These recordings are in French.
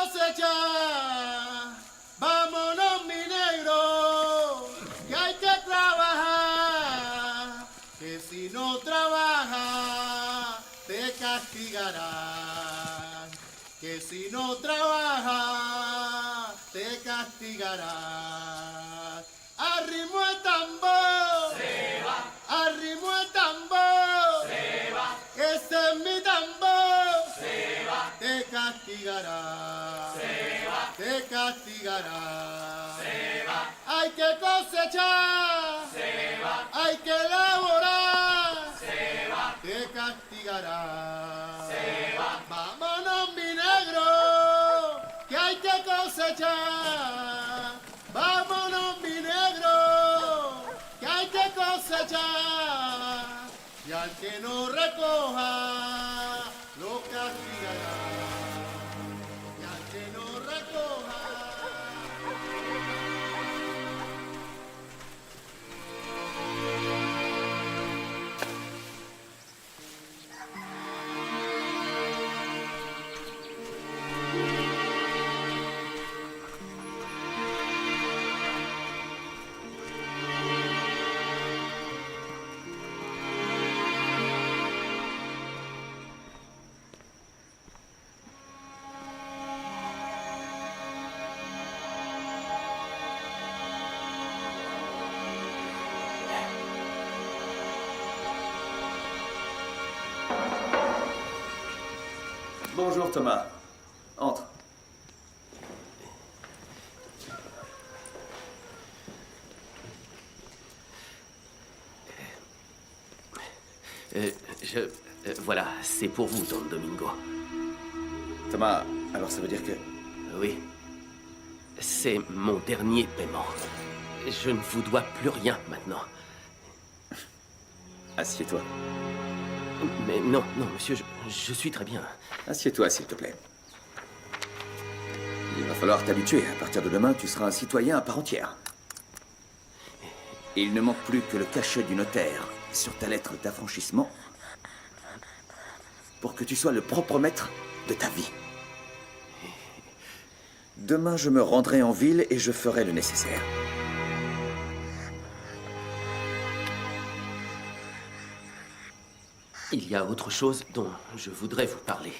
cosechar. Vámonos, mi negro, que hay que trabajar. Que si no trabajas, te castigarán. Que si no trabajas, te castigarán. Arrimo el tambor, se va. Arrimo el tambor, se va. Ese es mi tambor, se va. Te castigará, se va. Te castigará, se va. Hay que cosechar, se va. Hay que elaborar, se va. Te castigará, se va. Vámonos, mi negro, que hay que cosechar. Vámonos, mi negro, que hay que cosechar. Y al que no recoja, lo castigará. Y al que no recoja. Bonjour Thomas. Entre. Voilà, c'est pour vous, Don Domingo. Thomas, alors ça veut dire que... Oui. C'est mon dernier paiement. Je ne vous dois plus rien maintenant. Assieds-toi. Mais non, monsieur, je suis très bien. Assieds-toi, s'il te plaît. Il va falloir t'habituer. À partir de demain, tu seras un citoyen à part entière. Et il ne manque plus que le cachet du notaire sur ta lettre d'affranchissement pour que tu sois le propre maître de ta vie. Demain, je me rendrai en ville et je ferai le nécessaire. Il y a autre chose dont je voudrais vous parler.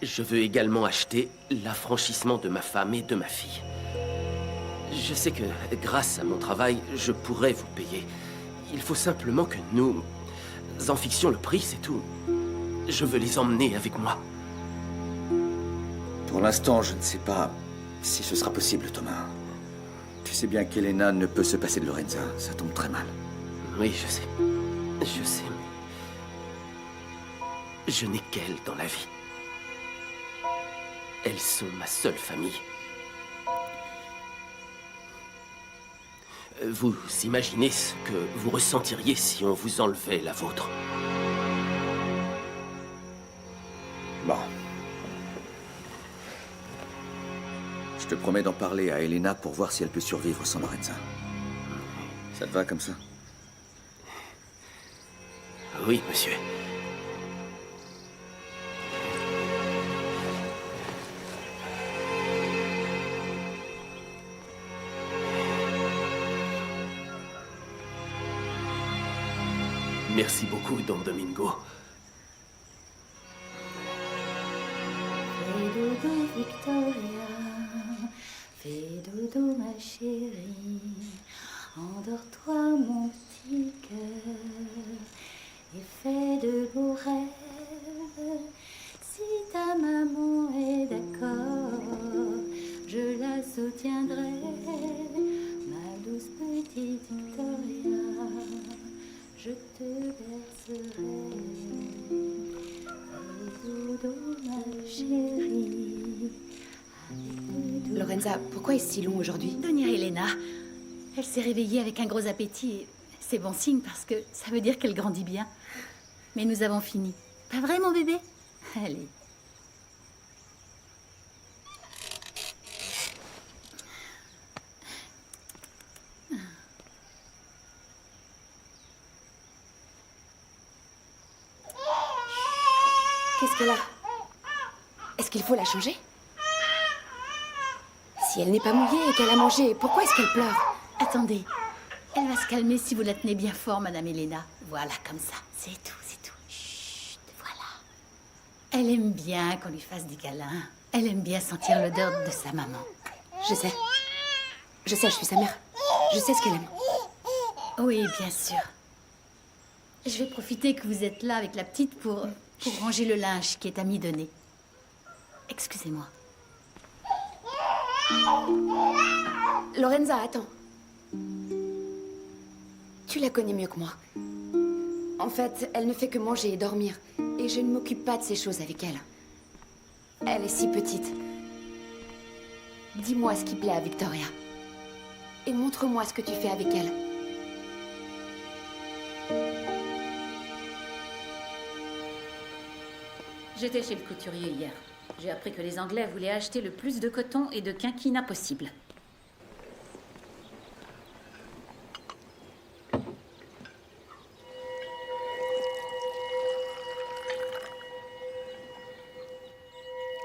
Je veux également acheter l'affranchissement de ma femme et de ma fille. Je sais que, grâce à mon travail, je pourrais vous payer. Il faut simplement que nous en fixons le prix, c'est tout. Je veux les emmener avec moi. Pour l'instant, je ne sais pas si ce sera possible, Thomas. Tu sais bien qu'Elena ne peut se passer de Lorenza. Ça tombe très mal. Oui, je sais. Je sais, mais... je n'ai qu'elles dans la vie. Elles sont ma seule famille. Vous imaginez ce que vous ressentiriez si on vous enlevait la vôtre? Bon. Je te promets d'en parler à Elena pour voir si elle peut survivre sans Lorenza. Ça te va comme ça? Oui, monsieur. Merci beaucoup, Don Domingo. Fais dodo, Victoria. Fais dodo, ma chérie. Endors-toi, mon petit cœur. Et fais de beaux rêves. Si ta maman est d'accord, je la soutiendrai. Ma douce petite Victoria. Je te bercerai, dodo, ma chérie. Lorenza, pourquoi est-ce si long aujourd'hui? Doña Elena, elle s'est réveillée avec un gros appétit. C'est bon signe parce que ça veut dire qu'elle grandit bien. Mais nous avons fini. Pas vrai, mon bébé? Allez. Qu'est-ce qu'elle a? Est-ce qu'il faut la changer? Si elle n'est pas mouillée et qu'elle a mangé, pourquoi est-ce qu'elle pleure? Attendez. Elle va se calmer si vous la tenez bien fort, Madame Elena. Voilà, comme ça. C'est tout, c'est tout. Chut, voilà. Elle aime bien qu'on lui fasse des câlins. Elle aime bien sentir l'odeur de sa maman. Je sais. Je sais, je suis sa mère. Je sais ce qu'elle aime. Oui, bien sûr. Je vais profiter que vous êtes là avec la petite pour ranger le linge qui est à mi-donner. Excusez-moi. Lorenza, attends. Tu la connais mieux que moi. En fait, elle ne fait que manger et dormir. Et je ne m'occupe pas de ces choses avec elle. Elle est si petite. Dis-moi ce qui plaît à Victoria. Et montre-moi ce que tu fais avec elle. J'étais chez le couturier hier. J'ai appris que les Anglais voulaient acheter le plus de coton et de quinquina possible.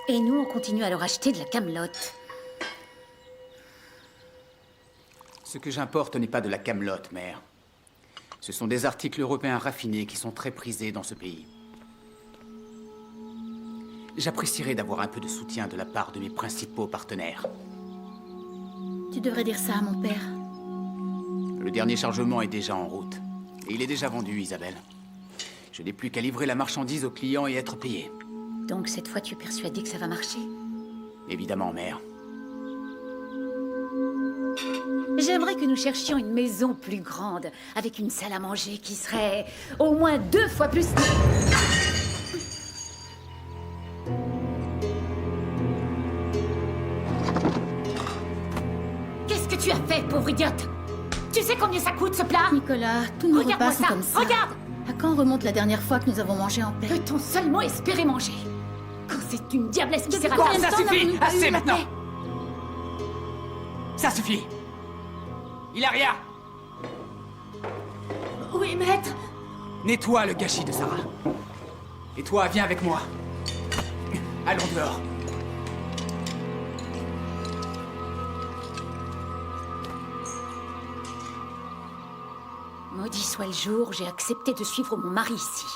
Et nous, on continue à leur acheter de la camelote. Ce que j'importe n'est pas de la camelote, mère. Ce sont des articles européens raffinés qui sont très prisés dans ce pays. J'apprécierais d'avoir un peu de soutien de la part de mes principaux partenaires. Tu devrais dire ça à mon père. Le dernier chargement est déjà en route. Et il est déjà vendu, Isabelle. Je n'ai plus qu'à livrer la marchandise aux clients et être payé. Donc cette fois, tu es persuadée que ça va marcher? Évidemment, mère. J'aimerais que nous cherchions une maison plus grande, avec une salle à manger qui serait au moins 2 fois plus... Qu'est-ce que tu as fait, pauvre idiote? Tu sais combien ça coûte, ce plat? Nicolas, tous nos repas sont comme ça. Regarde! À quand remonte la dernière fois que nous avons mangé en paix? Peut-on seulement espérer manger? Quand c'est une diablesse qui sert à Combien faire ça suffit? Assez maintenant! Ça suffit! Hilaria! Oui, maître. Nettoie le gâchis de Sarah. Et toi, viens avec moi. Allons dehors. Maudit soit le jour où j'ai accepté de suivre mon mari ici.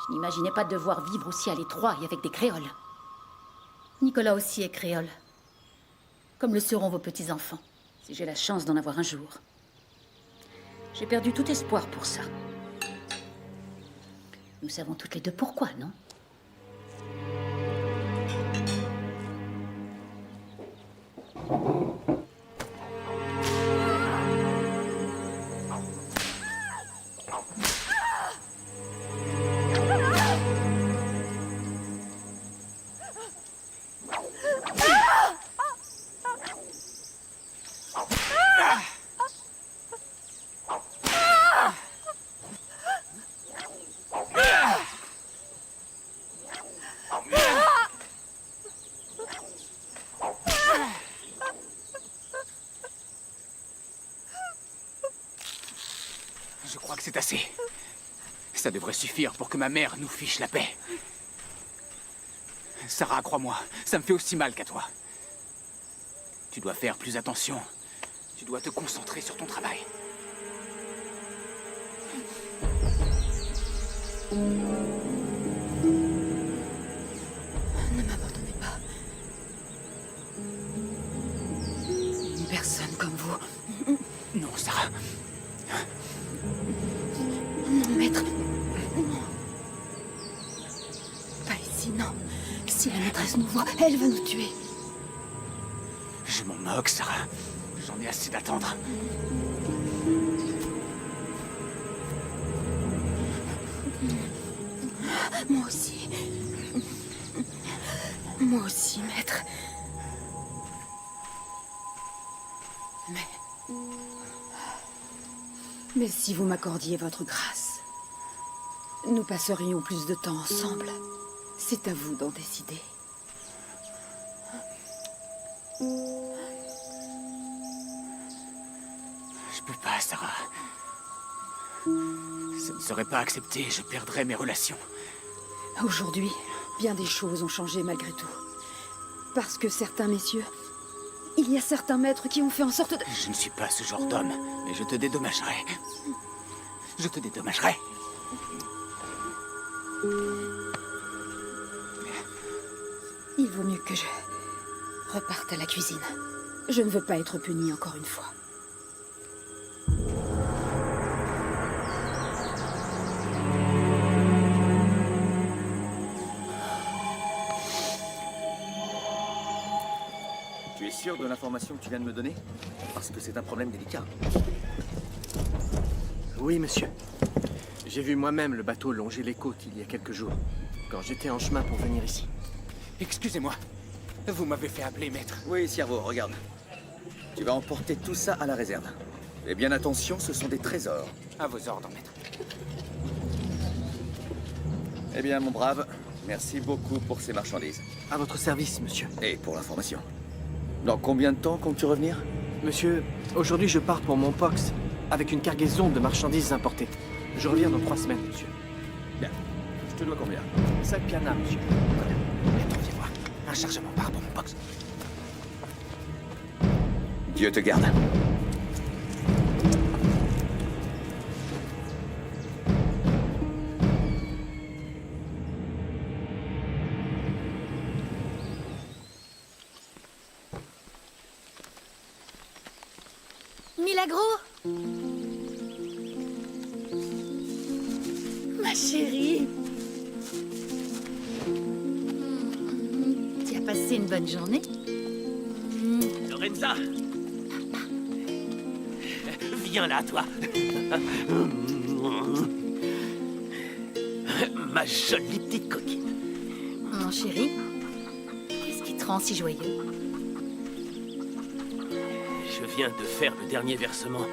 Je n'imaginais pas devoir vivre aussi à l'étroit et avec des créoles. Nicolas aussi est créole. Comme le seront vos petits-enfants, si j'ai la chance d'en avoir un jour. J'ai perdu tout espoir pour ça. Nous savons toutes les deux pourquoi, non? Je crois que c'est assez. Ça devrait suffire pour que ma mère nous fiche la paix. Sarah, crois-moi, ça me fait aussi mal qu'à toi. Tu dois faire plus attention. Tu dois te concentrer sur ton travail. Ne m'abandonnez pas. Une personne comme vous. Non, Sarah. Non, maître. Non. Pas ici, non. Si la maîtresse nous voit, elle va nous tuer. Je m'en moque, Sarah. J'en ai assez d'attendre. Moi aussi. Moi aussi, maître. Mais si vous m'accordiez votre grâce, nous passerions plus de temps ensemble. C'est à vous d'en décider. Je peux pas, Sarah. Ça ne serait pas accepté, je perdrais mes relations. Aujourd'hui, bien des choses ont changé malgré tout. Parce que certains messieurs... Il y a certains maîtres qui ont fait en sorte de... Je ne suis pas ce genre d'homme, mais je te dédommagerai. Je te dédommagerai. Il vaut mieux que je reparte à la cuisine. Je ne veux pas être punie encore une fois. Tu es sûr de l'information que tu viens de me donner? Parce que c'est un problème délicat. Oui, monsieur. J'ai vu moi-même le bateau longer les côtes il y a quelques jours, quand j'étais en chemin pour venir ici. Excusez-moi. Vous m'avez fait appeler, maître. Oui, Ciervo, regarde. Tu vas emporter tout ça à la réserve. Fais bien attention, ce sont des trésors. À vos ordres, maître. Eh bien, mon brave, merci beaucoup pour ces marchandises. À votre service, monsieur. Et pour l'information. Dans combien de temps comptes-tu revenir? Monsieur, aujourd'hui je pars pour mon Pox avec une cargaison de marchandises importées. Je reviens dans 3 semaines, monsieur. Bien. Je te dois combien? 5 pianas, monsieur. Maître, viens voir. Un chargement part pour mon box. Dieu te garde. Milagro! Ma chérie! Tu as passé une bonne journée? Lorenza! Viens là, toi! Ma jolie petite coquine. Mon chéri, qu'est-ce qui te rend si joyeux? Je viens de faire le dernier versement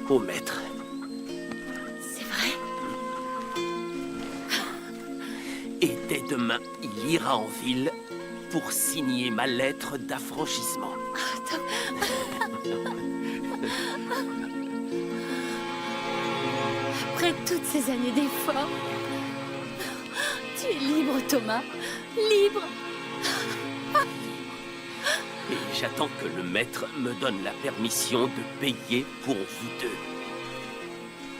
au maître. C'est vrai? Et dès demain, il ira en ville pour signer ma lettre d'affranchissement. Après toutes ces années d'efforts, tu es libre, Thomas. Libre. Et j'attends que le maître me donne la permission de payer pour vous deux.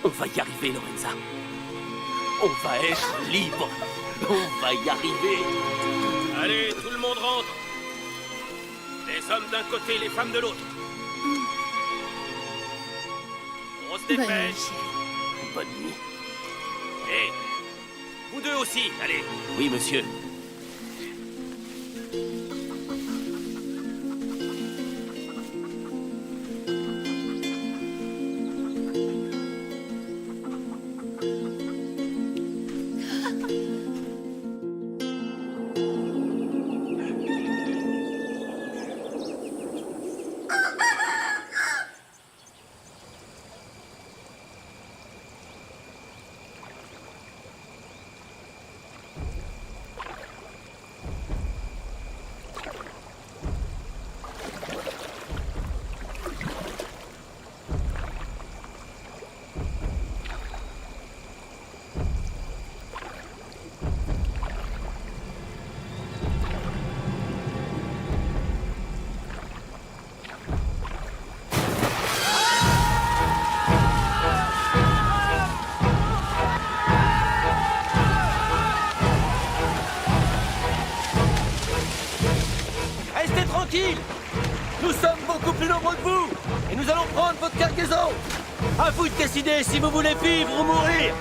On va y arriver, Lorenza. On va être libre. On va y arriver. Allez, tout le monde rentre. Les hommes d'un côté, les femmes de l'autre. On se Bonne nuit, dépêche. chérie. Bonne nuit. Et vous deux aussi, allez. Oui, monsieur. Restez tranquille. Nous sommes beaucoup plus nombreux que vous. Et nous allons prendre votre cargaison. À vous de décider si vous voulez vivre ou mourir.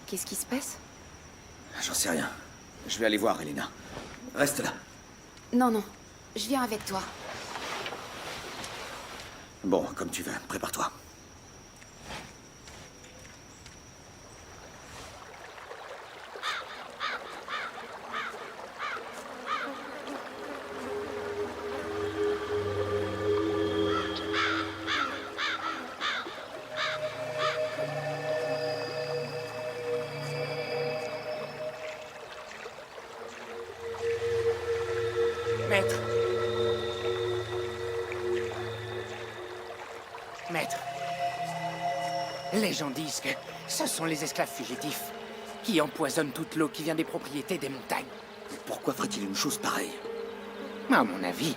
Qu'est-ce qui se passe? J'en sais rien. Je vais aller voir, Elena. Reste là. Non, non. Je viens avec toi. Bon, comme tu veux. Prépare-toi. Maître, les gens disent que ce sont les esclaves fugitifs qui empoisonnent toute l'eau qui vient des propriétés des montagnes. Mais pourquoi ferait-il une chose pareille? À mon avis,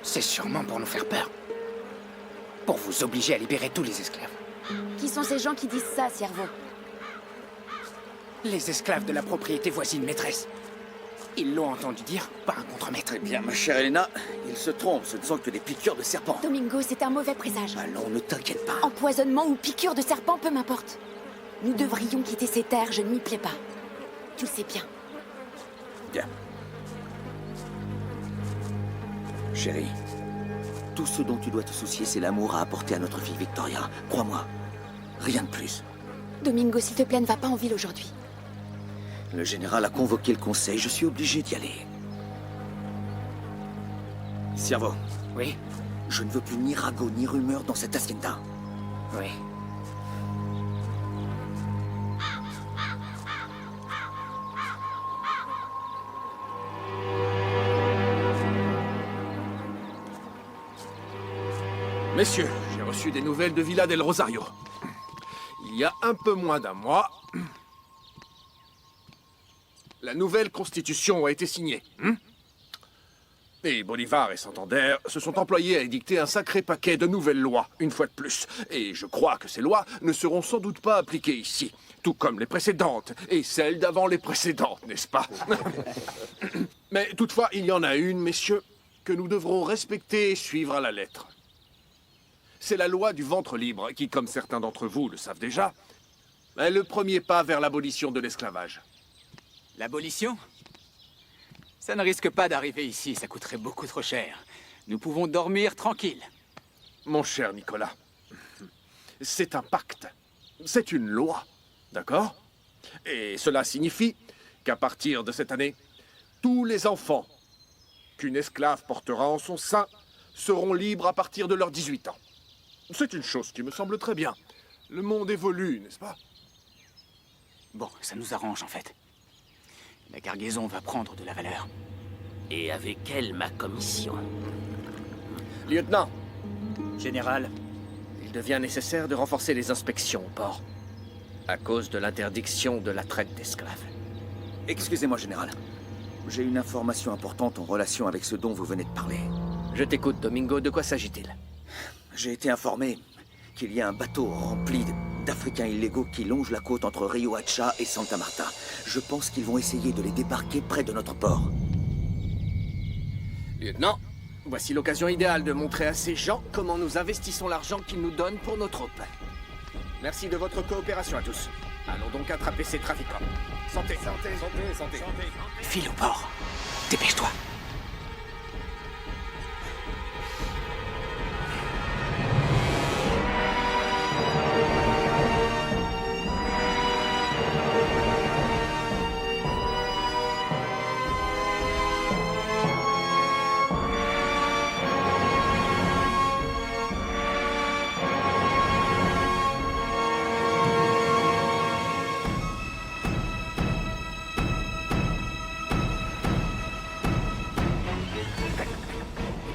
c'est sûrement pour nous faire peur. Pour vous obliger à libérer tous les esclaves. Qui sont ces gens qui disent ça, Ciervo? Les esclaves de la propriété voisine maîtresse. Ils l'ont entendu dire par un contremaître. Eh bien, ma chère Elena, il se trompe, ce ne sont que des piqûres de serpent. Domingo, c'est un mauvais présage. Allons, ne t'inquiète pas. Empoisonnement ou piqûre de serpent, peu m'importe. Nous devrions quitter ces terres, je ne m'y plais pas. Tu le sais bien. Bien. Chérie, tout ce dont tu dois te soucier, c'est l'amour à apporter à notre fille Victoria. Crois-moi, rien de plus. Domingo, s'il te plaît, ne va pas en ville aujourd'hui. Le général a convoqué le conseil, je suis obligé d'y aller. Ciervo, Oui, je ne veux plus ni ragots ni rumeurs dans cette hacienda. oui. Messieurs, j'ai reçu des nouvelles de Villa del Rosario. Il y a un peu moins d'un mois, la nouvelle constitution a été signée. Et Bolivar et Santander se sont employés à édicter un sacré paquet de nouvelles lois, une fois de plus. Et je crois que ces lois ne seront sans doute pas appliquées ici, tout comme les précédentes, et celles d'avant les précédentes, n'est-ce pas? Mais toutefois, il y en a une, messieurs, que nous devrons respecter et suivre à la lettre. C'est la loi du ventre libre qui, comme certains d'entre vous le savent déjà, est le premier pas vers l'abolition de l'esclavage. L'abolition? Ça ne risque pas d'arriver ici, ça coûterait beaucoup trop cher. Nous pouvons dormir tranquilles. Mon cher Nicolas, c'est un pacte. C'est une loi, d'accord? Et cela signifie qu'à partir de cette année, tous les enfants qu'une esclave portera en son sein seront libres à partir de leurs 18 ans. C'est une chose qui me semble très bien. Le monde évolue, n'est-ce pas? Bon, ça nous arrange en fait. La cargaison va prendre de la valeur. Et avec elle, ma commission. Lieutenant. Général, il devient nécessaire de renforcer les inspections au port. À cause de l'interdiction de la traite d'esclaves. Excusez-moi, général. J'ai une information importante en relation avec ce dont vous venez de parler. Je t'écoute, Domingo. De quoi s'agit-il? J'ai été informé qu'il y a un bateau rempli d'Africains illégaux qui longe la côte entre Rio Hacha et Santa Marta. Je pense qu'ils vont essayer de les débarquer près de notre port. Lieutenant, voici l'occasion idéale de montrer à ces gens comment nous investissons l'argent qu'ils nous donnent pour nos troupes. Merci de votre coopération à tous. Allons donc attraper ces trafiquants. Santé. Santé, santé, santé. File au port. Dépêche-toi.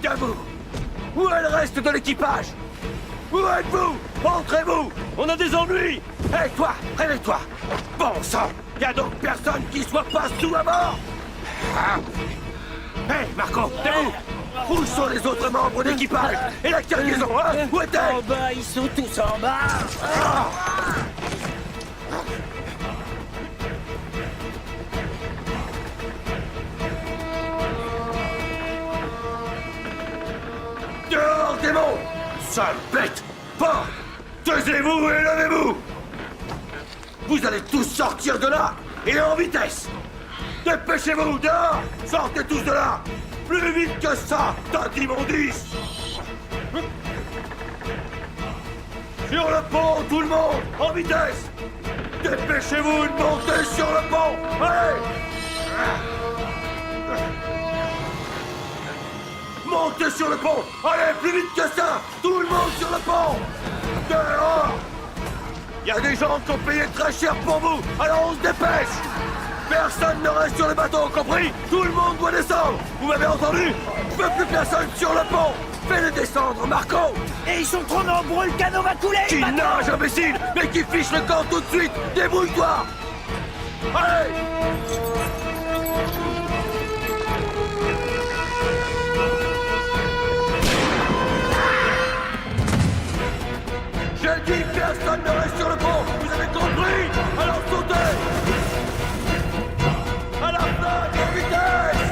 Debout! Où est le reste de l'équipage? Où êtes-vous? Montrez-vous! On a des ennuis! Hé, toi! Réveille-toi! Bon sang! Y a donc personne qui soit pas sous à bord? Hé, Marco! T'es où? Où sont les autres membres d'équipage? Et la cargaison, hein? Où est-elle? En bas, ils sont tous en bas. Dehors, démon! Sale bête! Pas! Taisez-vous et levez-vous! Vous allez tous sortir de là! Et en vitesse! Dépêchez-vous! Dehors! Sortez tous de là! Plus vite que ça, tas d'immondices! Sur le pont, tout le monde! En vitesse! Dépêchez-vous de monter sur le pont! Allez! Montez sur le pont! Allez, plus vite que ça! Tout le monde sur le pont! Dehors! Il y a des gens qui ont payé très cher pour vous! Alors on se dépêche! Personne ne reste sur le bateau, compris? Tout le monde doit descendre! Vous m'avez entendu? Je veux plus personne sur le pont! Fais-le descendre, Marco! Et nagez, ils sont trop nombreux, le canot va couler. Qui nage, imbécile? Mais qui fiche le camp tout de suite? Débrouille-toi! Allez! J'ai dit que personne ne reste sur le pont! Vous avez compris? Alors sautez! À la flamme, en vitesse!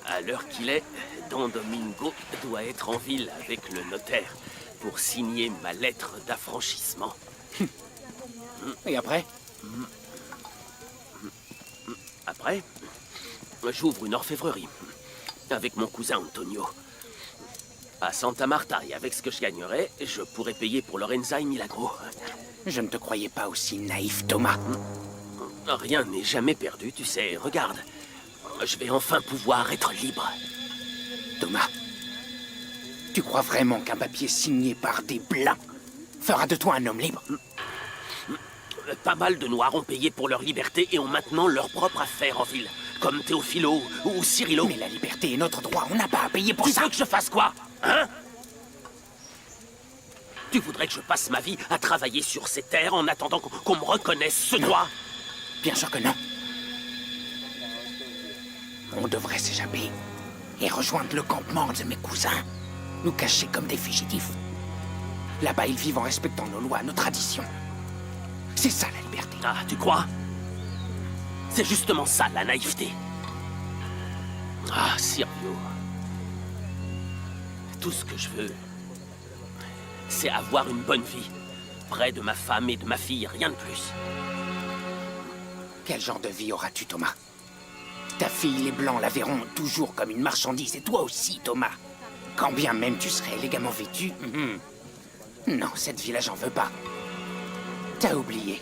À l'heure qu'il est, Don Domingo doit être en ville avec le notaire pour signer ma lettre d'affranchissement. Et après? Après, j'ouvre une orfèvrerie avec mon cousin Antonio. À Santa Marta, et avec ce que je gagnerai, je pourrais payer pour Lorenza et Milagro. Je ne te croyais pas aussi naïf, Thomas. Rien n'est jamais perdu, tu sais. Regarde, je vais enfin pouvoir être libre. Thomas, tu crois vraiment qu'un papier signé par des blancs fera de toi un homme libre? Pas mal de Noirs ont payé pour leur liberté et ont maintenant leur propre affaire en ville. Comme Théophilo ou Cirilo. Mais la liberté est notre droit, on n'a pas à payer pour Tu ça. veux que je fasse quoi? Hein? Tu voudrais que je passe ma vie à travailler sur ces terres en attendant qu'on me reconnaisse ce droit? Bien sûr que non. On devrait s'échapper et rejoindre le campement de mes cousins. Nous cacher comme des fugitifs. Là-bas, ils vivent en respectant nos lois, nos traditions. C'est ça la liberté. Ah, tu crois? C'est justement ça, la naïveté. Ah, Silvio. Tout ce que je veux, c'est avoir une bonne vie. Près de ma femme et de ma fille, rien de plus. Quel genre de vie auras-tu, Thomas? Ta fille, les Blancs la verront toujours comme une marchandise, et toi aussi, Thomas. Quand bien même tu serais élégamment vêtu. Non, cette vie-là, j'en veux pas. T'as oublié.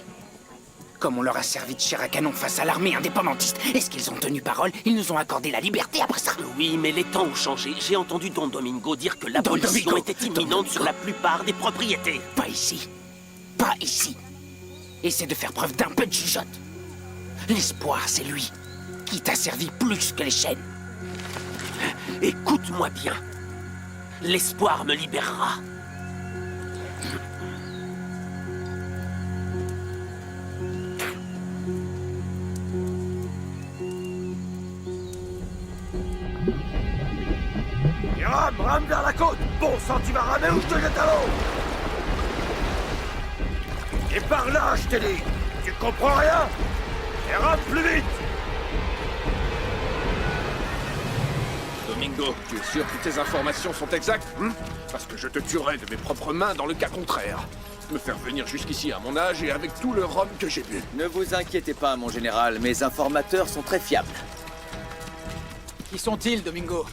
Comme on leur a servi de chair à canon face à l'armée indépendantiste, est-ce qu'ils ont tenu parole? Ils nous ont accordé la liberté après ça. Oui, mais les temps ont changé. J'ai entendu Don Domingo dire que l'abolition était imminente sur la plupart des propriétés. Pas ici. Pas ici. Essaie de faire preuve d'un peu de jugeote. L'espoir, c'est lui qui t'a servi plus que les chaînes. Écoute-moi bien. L'espoir me libérera. Et rame vers la côte. Bon sang, tu vas ramer ou je te jette à l'eau. Et par là, je te dis. Tu comprends rien? Et rame plus vite. Domingo, tu es sûr que tes informations sont exactes? Parce que je te tuerais de mes propres mains dans le cas contraire. Me faire venir jusqu'ici à mon âge et avec tout le rhum que j'ai bu. Ne vous inquiétez pas, mon général, mes informateurs sont très fiables. Qui sont-ils, Domingo?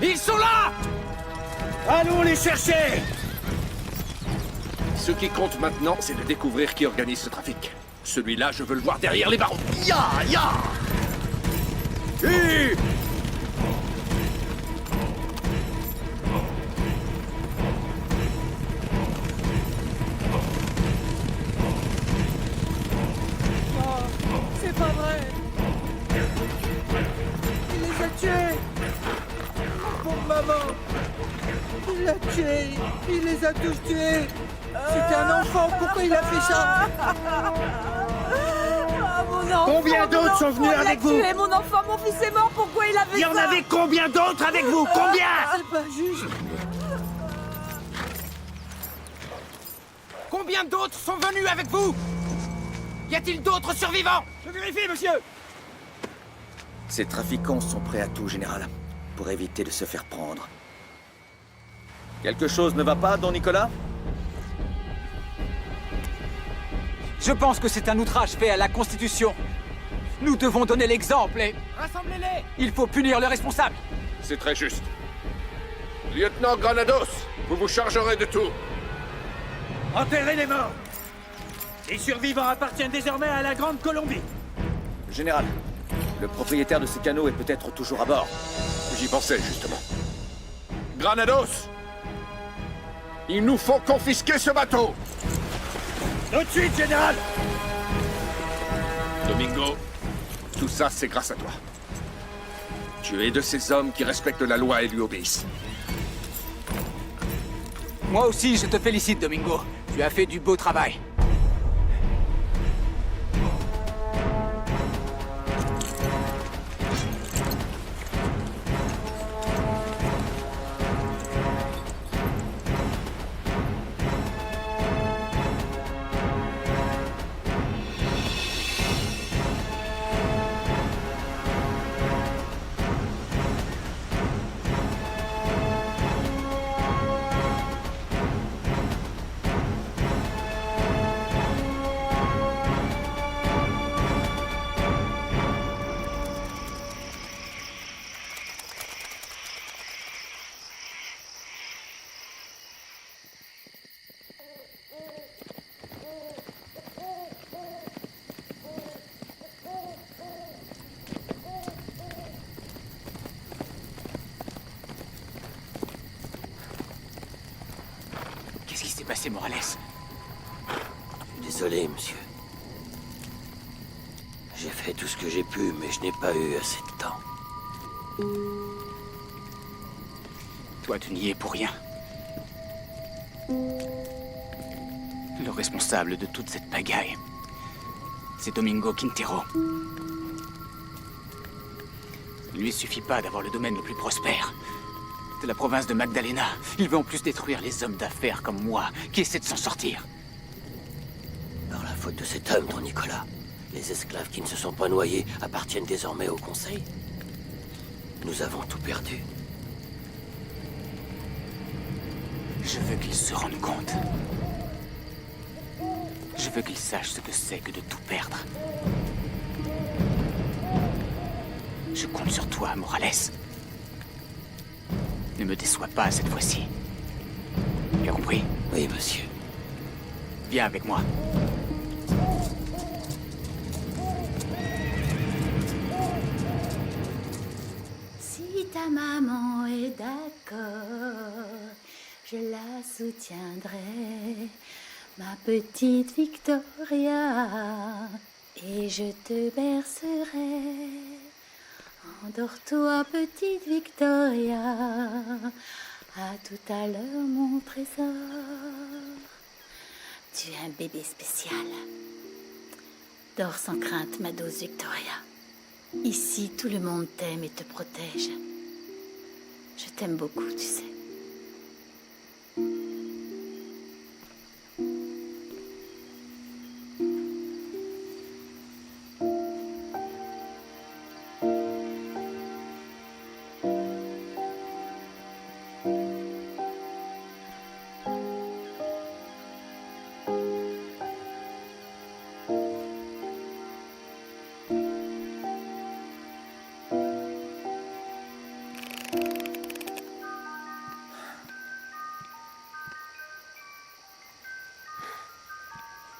Ils sont là! Allons les chercher! Ce qui compte maintenant, c'est de découvrir qui organise ce trafic. Celui-là, je veux le voir derrière les barreaux. Ya! Hi! C'est pas vrai. Il les a tués. Pauvre maman. Il l'a tué. Il les a tous tués. C'était un enfant. Pourquoi il a fait ça? Combien d'autres sont venus avec vous? Mon enfant, mon fils est mort. Pourquoi il a fait ça? Il y en avait combien d'autres avec vous? Combien? C'est pas juste. Combien d'autres sont venus avec vous? Y a-t-il d'autres survivants? Je vérifie, monsieur. Ces trafiquants sont prêts à tout, général, pour éviter de se faire prendre. Quelque chose ne va pas, don Nicolas? Je pense que c'est un outrage fait à la Constitution. Nous devons donner l'exemple et... Rassemblez-les! Il faut punir le responsable. C'est très juste. Lieutenant Granados, vous vous chargerez de tout. Enterrez les morts. Les survivants appartiennent désormais à la Grande Colombie. Général, le propriétaire de ce canot est peut-être toujours à bord. J'y pensais, justement. Granados! Il nous faut confisquer ce bateau! Tout de suite, général! Domingo, tout ça, c'est grâce à toi. Tu es de ces hommes qui respectent la loi et lui obéissent. Moi aussi, je te félicite, Domingo. Tu as fait du beau travail. Qu'est-ce qui s'est passé, Morales? Désolé, monsieur. J'ai fait tout ce que j'ai pu, mais je n'ai pas eu assez de temps. Toi, tu n'y es pour rien. Le responsable de toute cette pagaille, c'est Domingo Quintero. Il lui suffit pas d'avoir le domaine le plus prospère de la province de Magdalena. Il veut en plus détruire les hommes d'affaires comme moi, qui essaient de s'en sortir. Par la faute de cet homme, don Nicolas, les esclaves qui ne se sont pas noyés appartiennent désormais au Conseil. Nous avons tout perdu. Je veux qu'ils se rendent compte. Je veux qu'ils sachent ce que c'est que de tout perdre. Je compte sur toi, Morales. Ne me déçois pas cette fois-ci. Tu as compris? Oui, monsieur. Viens avec moi. Si ta maman est d'accord, je la soutiendrai, ma petite Victoria, et je te bercerai. Endors-toi, petite Victoria, à tout à l'heure, mon trésor. Tu es un bébé spécial. Dors sans crainte, ma douce Victoria. Ici, tout le monde t'aime et te protège. Je t'aime beaucoup, tu sais.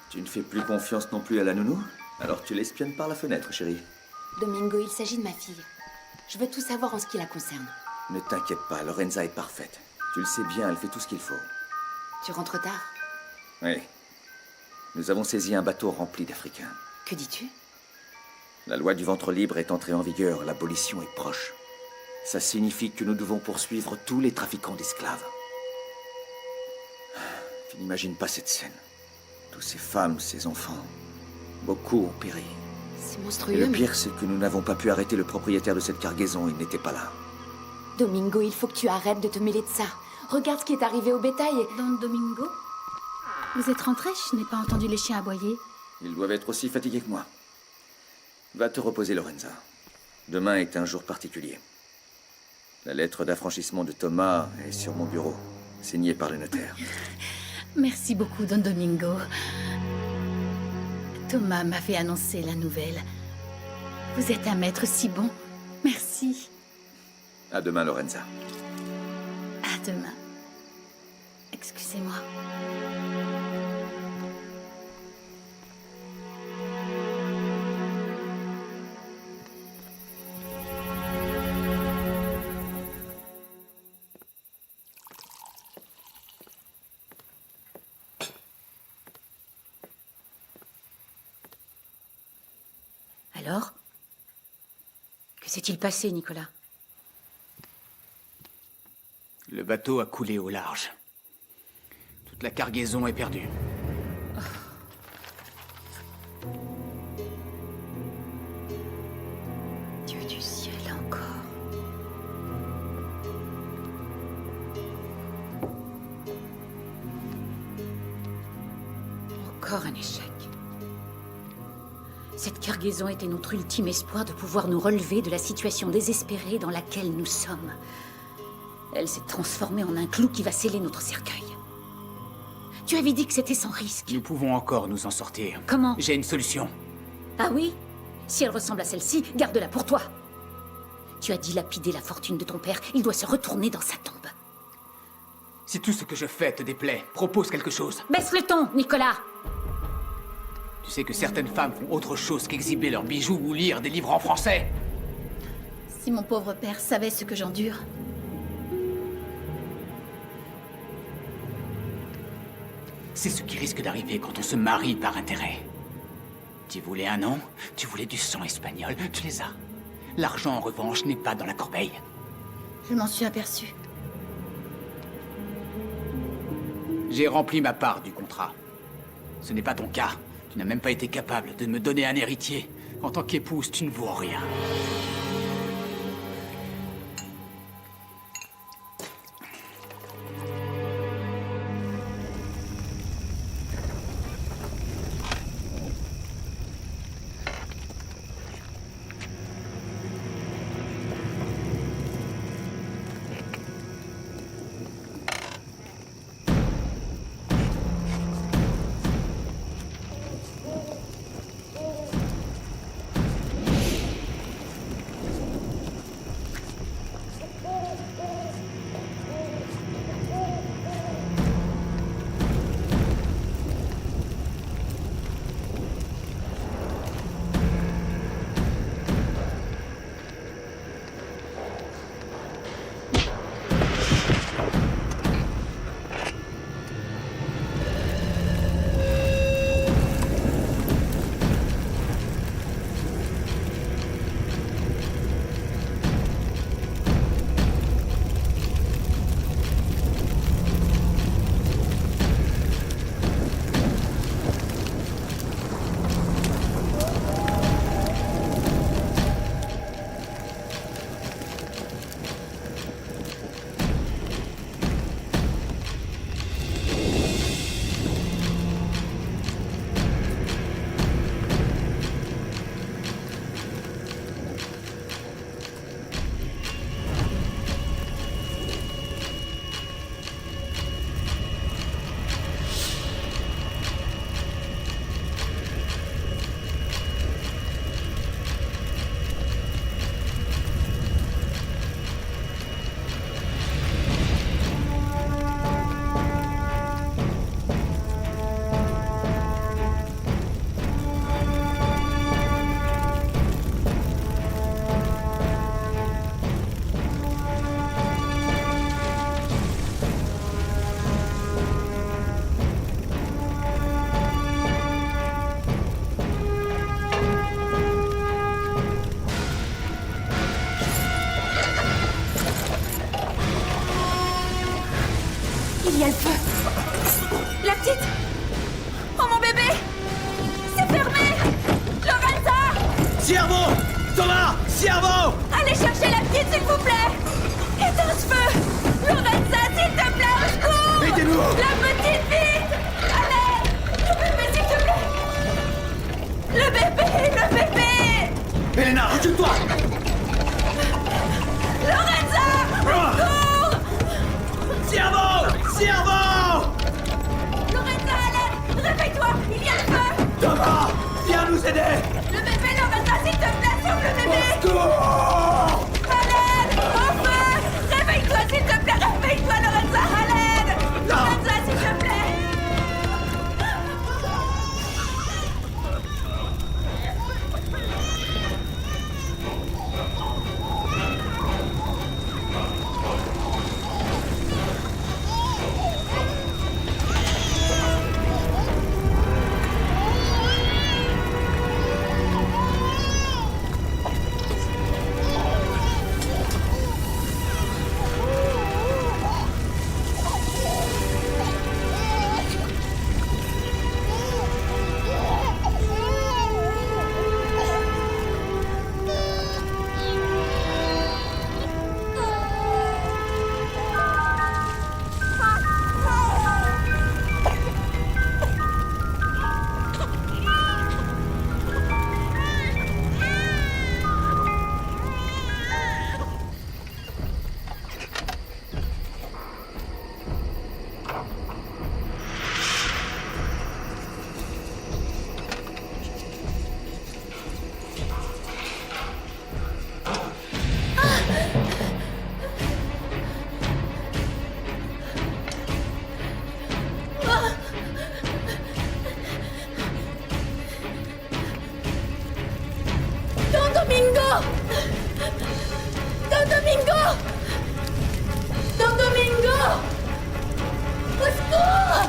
Tu ne fais plus confiance non plus à la nounou? Alors tu l'espionnes par la fenêtre, chérie. Domingo, il s'agit de ma fille. Je veux tout savoir en ce qui la concerne. Ne t'inquiète pas, Lorenza est parfaite. Tu le sais bien, elle fait tout ce qu'il faut. Tu rentres tard? Oui. Nous avons saisi un bateau rempli d'Africains. Que dis-tu? La loi du ventre libre est entrée en vigueur, l'abolition est proche. Ça signifie que nous devons poursuivre tous les trafiquants d'esclaves. Tu n'imagines pas cette scène. Tous ces femmes, ces enfants, beaucoup ont péri. C'est Et monstrueux, le mais... pire, c'est que nous n'avons pas pu arrêter le propriétaire de cette cargaison, il n'était pas là. Domingo, il faut que tu arrêtes de te mêler de ça. Regarde ce qui est arrivé au bétail et... Don Domingo, vous êtes rentré? Je n'ai pas entendu les chiens aboyer. Ils doivent être aussi fatigués que moi. Va te reposer, Lorenza. Demain est un jour particulier. La lettre d'affranchissement de Thomas est sur mon bureau, signée par le notaire. Merci beaucoup, Don Domingo. Thomas m'avait annoncé la nouvelle. Vous êtes un maître si bon. Merci. À demain, Lorenza. À demain. Excusez-moi. Alors? Que s'est-il passé, Nicolas? Le bateau a coulé au large. Toute la cargaison est perdue. Dieu du ciel, encore. Encore un échec. Cette cargaison était notre ultime espoir de pouvoir nous relever de la situation désespérée dans laquelle nous sommes. Elle s'est transformée en un clou qui va sceller notre cercueil. Tu avais dit que c'était sans risque. Nous pouvons encore nous en sortir. Comment? J'ai une solution. Ah oui? Si elle ressemble à celle-ci, garde-la pour toi. Tu as dilapidé la fortune de ton père. Il doit se retourner dans sa tombe. Si tout ce que je fais te déplaît, propose quelque chose. Baisse le ton, Nicolas! Tu sais que certaines femmes font autre chose qu'exhiber leurs bijoux ou lire des livres en français. Si mon pauvre père savait ce que j'endure. C'est ce qui risque d'arriver quand on se marie par intérêt. Tu voulais un nom, tu voulais du sang espagnol, tu les as. L'argent, en revanche, n'est pas dans la corbeille. Je m'en suis aperçu. J'ai rempli ma part du contrat. Ce n'est pas ton cas. Tu n'as même pas été capable de me donner un héritier. En tant qu'épouse, tu ne vaux rien. Il y a le feu. La petite. Oh, mon bébé. C'est fermé. Lorenza. Ciervo! Thomas! Ciervo! Allez chercher la petite, s'il vous plaît. Éteins ce feu. Lorenza, s'il te plaît, au secours. Aidez-nous! La petite, vite. Allez. Mon bébé, s'il te plaît. Elena, recule-toi! Lorenza! Cerveau! Cerveau! Lorenza, à l'aide! Réveille-toi! Il y a le feu! Thomas! Viens nous aider! Le bébé, Lorenza, s'il te plaît, sauve le bébé! Au secours! À l'aide! Au feu! Réveille-toi, s'il te plaît! Réveille-toi, Lorenza! À l'aide! Lorenza, s'il te plaît! Don Domingo! Don Domingo! Don Domingo! Au secours!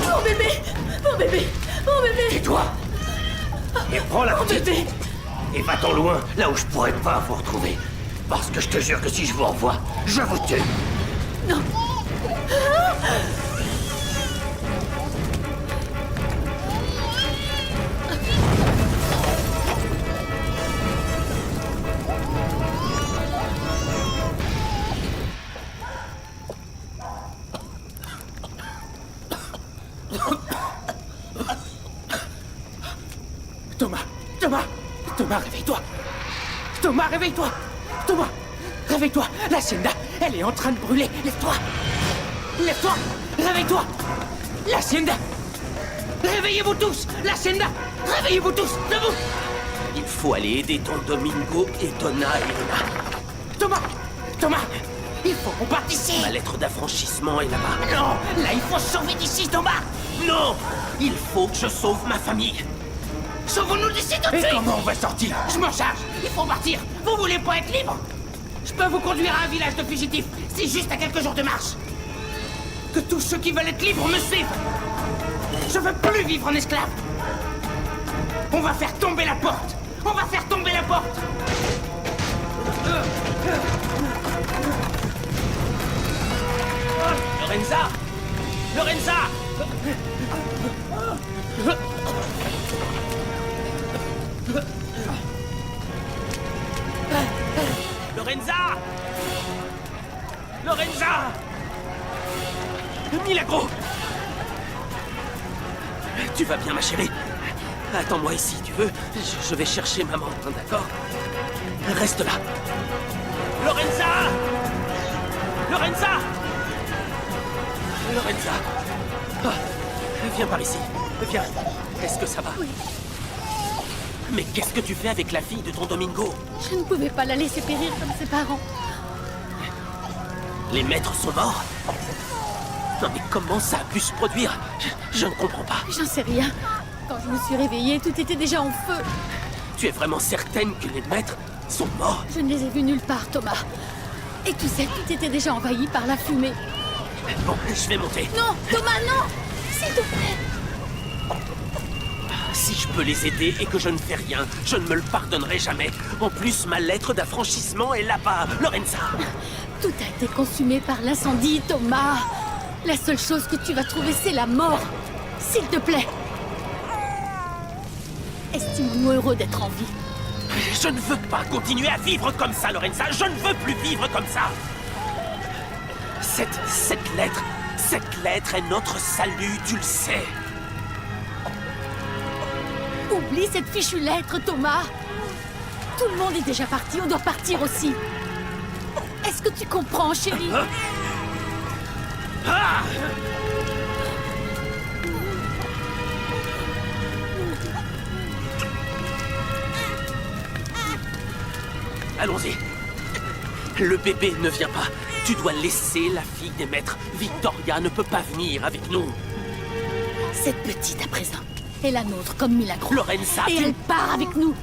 Mon bébé! Mon bébé! Mon bébé! Tais-toi! Et prends la petite! bébé. Et va-t'en loin, là où je pourrais pas vous retrouver. Parce que je te jure que si je vous revois, je vous tue! Non! Thomas! Thomas! Thomas, réveille-toi! Thomas, réveille-toi! Thomas! Réveille-toi! La Hacienda, elle est en train de brûler! Lève-toi! Lève-toi! Réveille-toi! La Hacienda! Réveillez-vous tous! La Hacienda! Réveillez-vous tous! Debout! Il faut aller aider Don Domingo et Donna Elena. Thomas! Thomas! Il faut qu'on parte d'ici! Ma lettre d'affranchissement est là-bas. Non! Là, il faut se sauver d'ici, Thomas! Non! Il faut que je sauve ma famille. Sauvons-nous d'ici tout de Et suite! comment on va sortir? Je m'en charge! Il faut partir! Vous voulez pas être libre? Je peux vous conduire à un village de fugitifs. C'est juste à quelques jours de marche. Que tous ceux qui veulent être libres me suivent. Je veux plus vivre en esclave. On va faire tomber la porte. On va faire tomber la porte. Lorenza! Lorenza! Lorenza! Lorenza! Milagro! Tu vas bien, ma chérie? Attends-moi ici, tu veux? Je vais chercher maman, d'accord? Reste là. Lorenza! Lorenza! Lorenza! Ah, viens par ici. Viens. Est-ce que ça va? Oui. Mais qu'est-ce que tu fais avec la fille de ton Domingo? Je ne pouvais pas la laisser périr comme ses parents. Les maîtres sont morts? Non mais comment ça a pu se produire? Je ne comprends pas. J'en sais rien. Quand je me suis réveillée, tout était déjà en feu. Tu es vraiment certaine que les maîtres sont morts? Je ne les ai vus nulle part, Thomas. Et tu sais, tout était déjà envahi par la fumée. Bon, je vais monter. Non, Thomas, non! S'il te plaît! Si je peux les aider et que je ne fais rien, je ne me le pardonnerai jamais. En plus, ma lettre d'affranchissement est là-bas, Lorenza. Tout a été consumé par l'incendie, Thomas. La seule chose que tu vas trouver, c'est la mort. S'il te plaît. Estimons-nous heureux d'être en vie. Je ne veux pas continuer à vivre comme ça, Lorenza. Je ne veux plus vivre comme ça. Cette lettre est notre salut, tu le sais. Oublie cette fichue lettre, Thomas. Tout le monde est déjà parti, on doit partir aussi. Est-ce que tu comprends, chérie? Allons-y. Le bébé ne vient pas. Tu dois laisser la fille des maîtres. Victoria ne peut pas venir avec nous. Cette petite, à présent, est la nôtre comme Milagro. Lorenza, Et tu... elle part avec nous.